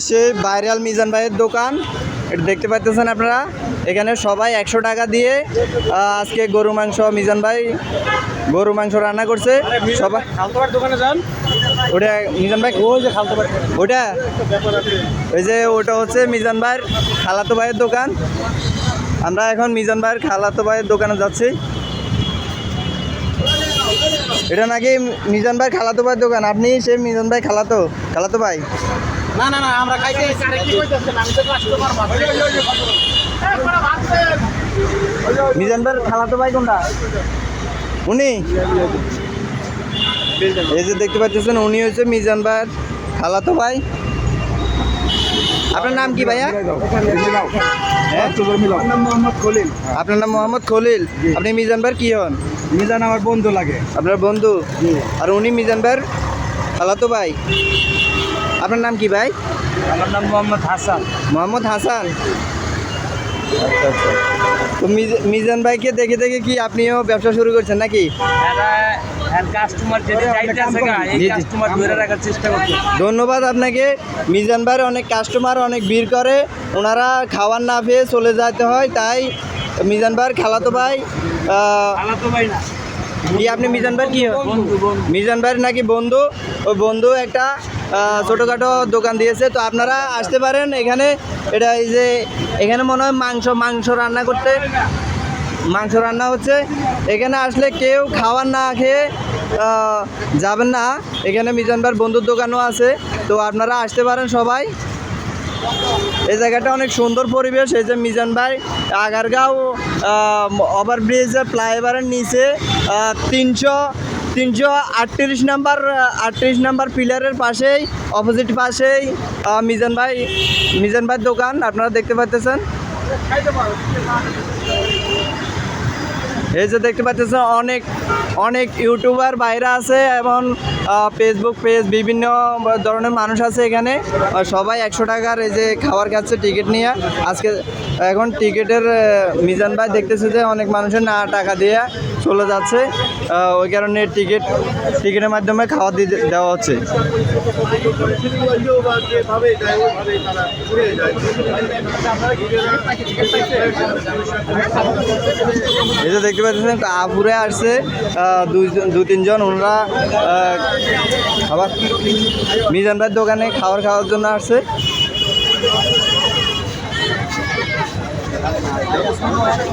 সেই ভাইরাল মিজান ভাইয়ের দোকান, এটা দেখতে পাচ্ছেন আপনারা। এখানে সবাই 100 টাকা দিয়ে আজকে গরু মাংস, মিজান ভাই গরু মাংস রান্না করছে। সবাই খালতোবার দোকানে যান, ওটা মিজান ভাই, ওই যে খালতোবার ওটা ওই যে ওটা হচ্ছে মিজান ভাইয়ের খালাতো ভাইয়ের দোকান। আমরা এখন মিজান ভাইয়ের খালাতো ভাইয়ের দোকানে যাচ্ছি। এটা নাকি মিজান ভাই খালাতো ভাইয়ের দোকান। আপনি সে মিজান ভাই খালাতো ভাই? না না না, আমরা খাইতে আমি তো কাস্টমার মিজান ভাইয়ের খালাতো ভাই কোনটা? উনি এই যে দেখতে পাচ্ছেন, উনি হচ্ছে মিজান ভাইয়ের খালাতো ভাই। আপনার নাম কি ভাইয়া? আপনার নাম মোহাম্মদ খলিল। আপনি মিজান ভাইয়ের কি হন? মিজান আমার বন্ধু লাগে। আপনার বন্ধু? আর উনি মিজান ভাইয়ের খালাতো ভাই। আপনার নাম কি ভাই? আমার নাম মোহাম্মদ হাসান। মোহাম্মদ হাসান। আচ্ছা আচ্ছা। তো মিজান ভাইকে দেখে দেখে কি আপনিও ব্যবসা শুরু করছেন নাকি? কাস্টমার যেটা চাইতেছে এই কাস্টমার ধরে রাখার চেষ্টা করছে। ধন্যবাদ আপনাকে। মিজান ভাইয়ের অনেক কাস্টমার অনেক ভিড় করে, ওনারা খাবার না পেয়ে চলে যেতে হয়, তাই মিজান ভাইয়ের খালাতো ভাই। খালাতো ভাই না কি আপনি মিজান ভাইয়ের কি? বন্ধু। মিজান ভাইয়ের নাকি বন্ধু। ওই বন্ধু একটা ছোটোখাটো দোকান দিয়েছে, তো আপনারা আসতে পারেন এখানে। এটা এই যে এখানে মনে হয় মাংস রান্না হচ্ছে। এখানে আসলে কেউ খাবার না খেয়ে যাবেন না। এখানে মিজান ভাইয়ের বন্ধুর দোকানও আছে, তো আপনারা আসতে পারেন সবাই। এই জায়গাটা অনেক সুন্দর পরিবেশ। এই যে মিজান ভাই আগারগাঁও ওভারব্রিজের ফ্লাইওভারের নিচে 338 নাম্বার পিলারের পাশেই, অপোজিট পাশেই মিজান ভাইয়ের দোকান আপনারা দেখতে পাচ্ছেন। এই যে দেখতে পাচ্ছেন অনেক ইউটিউবার বাইরে আছে এবং ফেসবুক পেজ, বিভিন্ন ধরনের মানুষ আছে এখানে। সবাই 100 টাকার এই যে খাবার খাচ্ছে টিকিট নিয়ে। আজকে এখন টিকিটের মিজান ভাই দেখতেছে যে অনেক মানুষের না টাকা দিয়ে চলে যাচ্ছে, ওই কারণে টিকিটের মাধ্যমে খাবার দেওয়া হচ্ছে। এই যে দেখতে পাচ্ছেন আপুরে আসছে 2-3 জন, ওনারা খাবার মিজান ভাইয়ের দোকানে খাওয়ার জন্য আসছে।